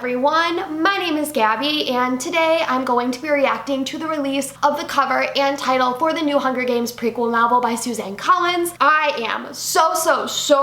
everyone, my name is Gabby and today I'm going to be reacting to the release of the cover and title for the new Hunger Games prequel novel by Suzanne Collins. I am so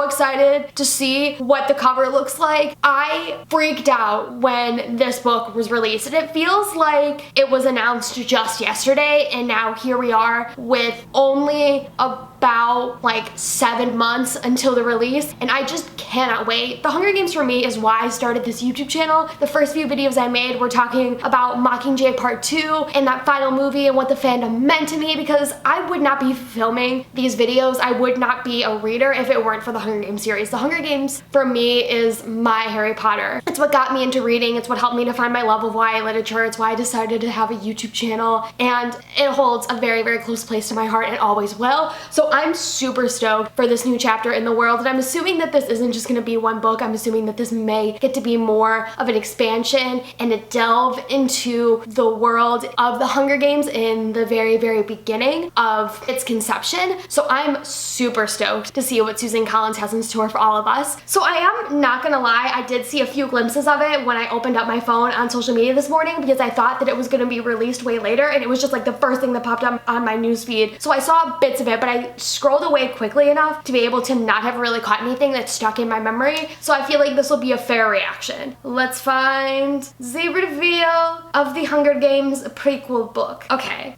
excited to see what the cover looks like. I freaked out when this book was released and it feels like it was announced just yesterday, and now here we are with only about like 7 months until the release, and I just cannot wait. The Hunger Games for me is why I started this YouTube channel. The first few videos I made were talking about Mockingjay Part 2 and that final movie and what the fandom meant to me, because I would not be filming these videos, I would not be a reader if it weren't for the Hunger Games series. The Hunger Games for me is my Harry Potter. It's what got me into reading, it's what helped me to find my love of YA literature, it's why I decided to have a YouTube channel, and it holds a very close place to my heart and always will. So I'm super stoked for this new chapter in the world, and I'm assuming that this isn't just gonna be one book. I'm assuming that this may get to be more of an expansion and a delve into the world of the Hunger Games in the very beginning of its conception. So I'm super stoked to see what Suzanne Collins has in store for all of us. So I am not gonna lie, I did see a few glimpses of it when I opened up my phone on social media this morning, because I thought that it was gonna be released way later, and it was just like the first thing that popped up on my newsfeed. So I saw bits of it, but I scrolled away quickly enough to be able to not have really caught anything that stuck in my memory. So I feel like this will be a fair reaction. Let's find the reveal of the Hunger Games prequel book. Okay.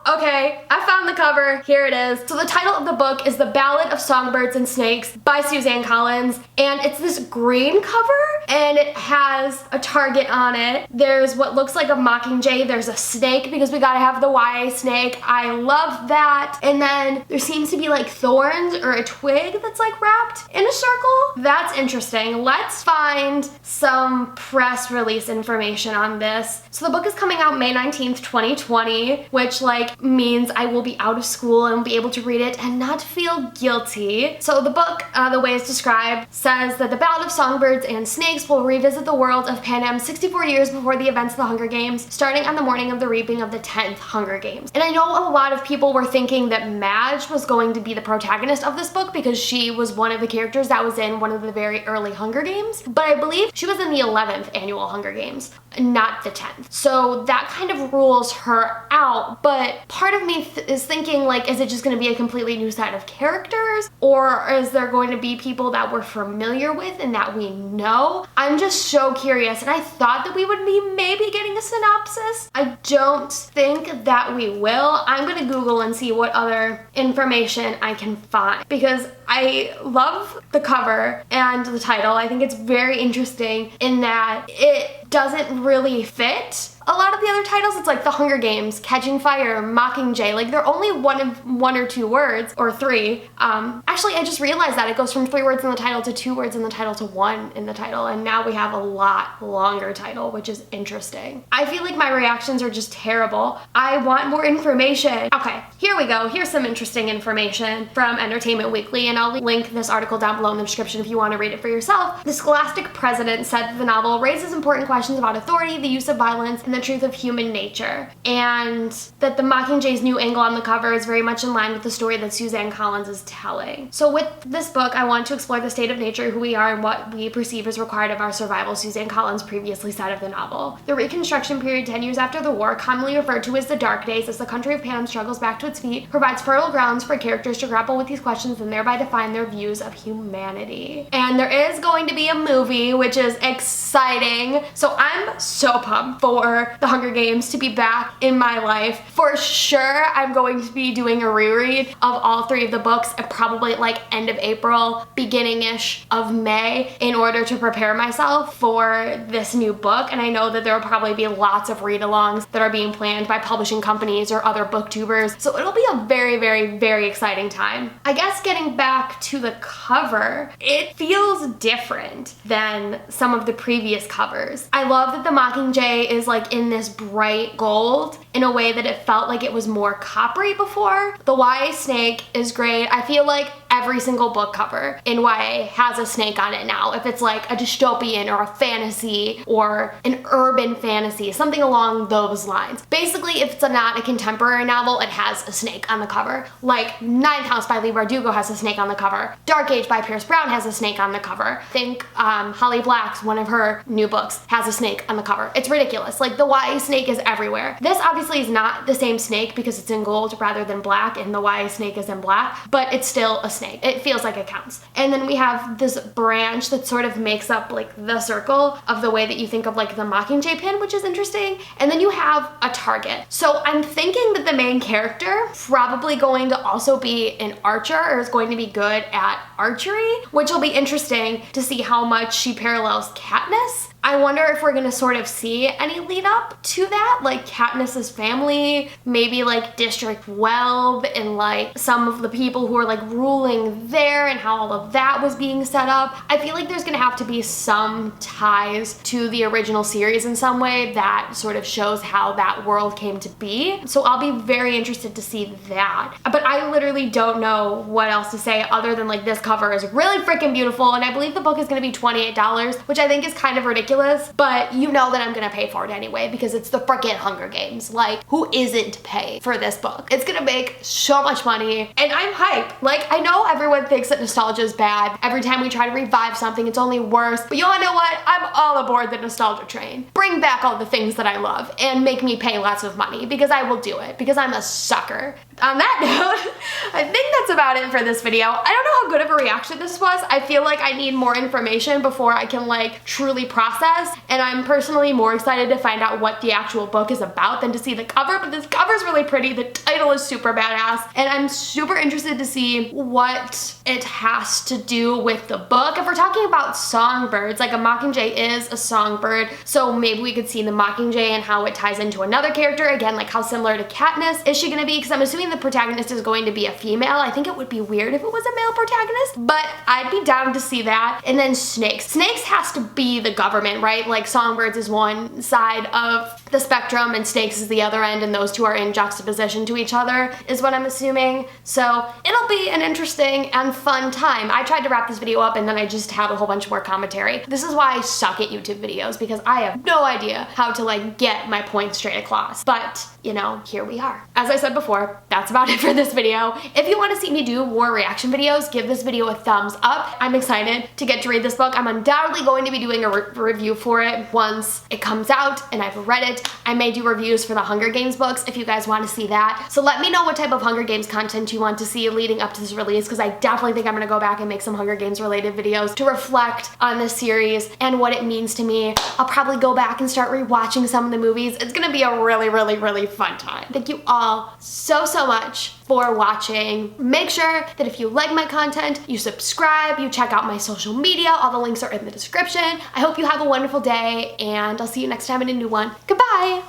Okay, I found the cover. Here it is. So the title of the book is The Ballad of Songbirds and Snakes by Suzanne Collins, and it's this green cover and it has a target on it. There's what looks like a mockingjay. There's a snake because we gotta have the YA snake. I love that. And then there seems to be like thorns or a twig that's like wrapped in a circle. That's interesting. Let's find some press release information on this. So the book is coming out May 19th, 2020, which like means I will be out of school and be able to read it and not feel guilty. So the book, the way it's described, says that the Ballad of Songbirds and Snakes will revisit the world of Panem 64 years before the events of the Hunger Games, starting on the morning of the reaping of the 10th Hunger Games. And I know a lot of people were thinking that Madge was going to be the protagonist of this book because she was one of the characters that was in one of the very early Hunger Games, but I believe she was in the 11th annual Hunger Games, not the 10th. So that kind of rules her out, but part of me is thinking, like, is it just going to be a completely new set of characters, or is there going to be people that we're familiar with and that we know? I'm just so curious, and I thought that we would be maybe getting a synopsis. I don't think that we will. I'm gonna Google and see what other information I can find, because I love the cover and the title. I think it's very interesting in that it doesn't really fit a lot of the other titles. It's like The Hunger Games, Catching Fire, Mockingjay. Like they're only one or two words, or three. Actually, I just realized that it goes from 3 words in the title to 2 words in the title to 1 in the title, and now we have a lot longer title, which is interesting. I feel like my reactions are just terrible. I want more information. Okay, here we go. Here's some interesting information from Entertainment Weekly, and I'll link this article down below in the description if you want to read it for yourself. The Scholastic president said that the novel raises important questions about authority, the use of violence, and the truth of human nature, and that the Mockingjay's new angle on the cover is very much in line with the story that Suzanne Collins is telling. So with this book, I want to explore the state of nature, who we are, and what we perceive as required of our survival, Suzanne Collins previously said of the novel. The Reconstruction period 10 years after the war, commonly referred to as the Dark Days, as the country of Panem struggles back to its feet, provides fertile grounds for characters to grapple with these questions and thereby define their views of humanity. And there is going to be a movie, which is exciting. So I'm so pumped for the Hunger Games to be back in my life. For sure, I'm going to be doing a reread of all 3 of the books at probably like end of April, beginning-ish of May, in order to prepare myself for this new book. And I know that there will probably be lots of read-alongs that are being planned by publishing companies or other booktubers. So it'll be a very exciting time. I guess getting back to the cover, it feels different than some of the previous covers. I love that the Mockingjay is like in this bright gold in a way that it felt like it was more coppery before. The YA snake is great. I feel like every single book cover in YA has a snake on it now. If it's like a dystopian or a fantasy or an urban fantasy, something along those lines. Basically, if it's not a contemporary novel, it has a snake on the cover. Like Ninth House by Leigh Bardugo has a snake on the cover. Dark Age by Pierce Brown has a snake on the cover. I think Holly Black's, one of her new books, has a snake on the cover. It's ridiculous. Like the YA snake is everywhere. This obviously is not the same snake because it's in gold rather than black, and the YA snake is in black, but it's still a snake. It feels like it counts. And then we have this branch that sort of makes up like the circle of the way that you think of like the Mockingjay pin, which is interesting. And then you have a target. So I'm thinking that the main character probably going to also be an archer, or is going to be good at archery, which will be interesting to see how much she parallels Katniss. I wonder if we're gonna sort of see any lead up to that, like Katniss's family, maybe like District 12 and like some of the people who are like ruling there and how all of that was being set up. I feel like there's gonna have to be some ties to the original series in some way that sort of shows how that world came to be. So I'll be very interested to see that. But I literally don't know what else to say other than like this cover is really freaking beautiful, and I believe the book is gonna be $28, which I think is kind of ridiculous. But you know that I'm gonna pay for it anyway because it's the freaking Hunger Games. Like, who isn't pay for this book? It's gonna make so much money, and I'm hyped. Like, I know everyone thinks that nostalgia is bad. Every time we try to revive something, it's only worse. But you wanna know what? I'm all aboard the nostalgia train. Bring back all the things that I love and make me pay lots of money, because I will do it, because I'm a sucker. On that note, I think that's about it for this video. I don't know how good of a reaction this was. I feel like I need more information before I can like truly process, and I'm personally more excited to find out what the actual book is about than to see the cover, but this cover is really pretty. The title is super badass, and I'm super interested to see what it has to do with the book. If we're talking about songbirds, like a Mockingjay is a songbird, so maybe we could see the Mockingjay and how it ties into another character. Again, like how similar to Katniss is she gonna be? Because I'm assuming the protagonist is going to be a female. I think it would be weird if it was a male protagonist, but I'd be down to see that. And then snakes. Snakes has to be the government, right? Like songbirds is one side of the spectrum and snakes is the other end, and those two are in juxtaposition to each other is what I'm assuming. So it'll be an interesting and fun time. I tried to wrap this video up and then I just had a whole bunch more commentary. This is why I suck at YouTube videos, because I have no idea how to like get my points straight across. But you know, here we are. As I said before, that's about it for this video. If you want to see me do more reaction videos, give this video a thumbs up. I'm excited to get to read this book. I'm undoubtedly going to be doing a review for it once it comes out and I've read it. I may do reviews for the Hunger Games books if you guys want to see that. So let me know what type of Hunger Games content you want to see leading up to this release, because I definitely think I'm going to go back and make some Hunger Games related videos to reflect on this series and what it means to me. I'll probably go back and start rewatching some of the movies. It's going to be a really, really, really fun time. Thank you all so much for watching. Make sure that if you like my content, you subscribe, you check out my social media. All the links are in the description. I hope you have a wonderful day, and I'll see you next time in a new one. Goodbye!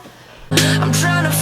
I'm trying to